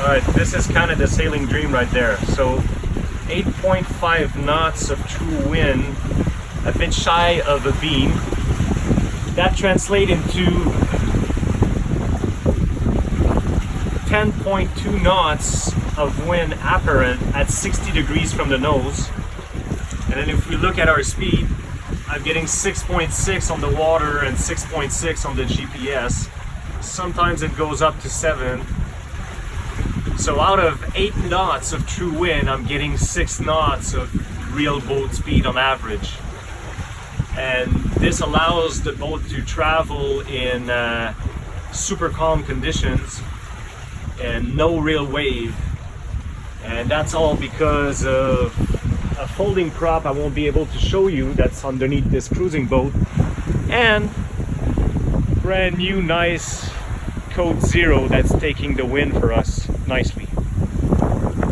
Alright, this is kind of the sailing dream right there. So 8.5 knots of true wind, a bit shy of a beam. That translates into 10.2 knots of wind apparent at 60 degrees from the nose. And then if we look at our speed, I'm getting 6.6 on the water and 6.6 on the GPS. Sometimes it goes up to 7. So out of 8 knots of true wind, I'm getting 6 knots of real boat speed on average. And this allows the boat to travel in super calm conditions and no real wave. And that's all because of a folding prop I won't be able to show you that's underneath this cruising boat, and brand new nice Code Zero that's taking the wind for us nicely.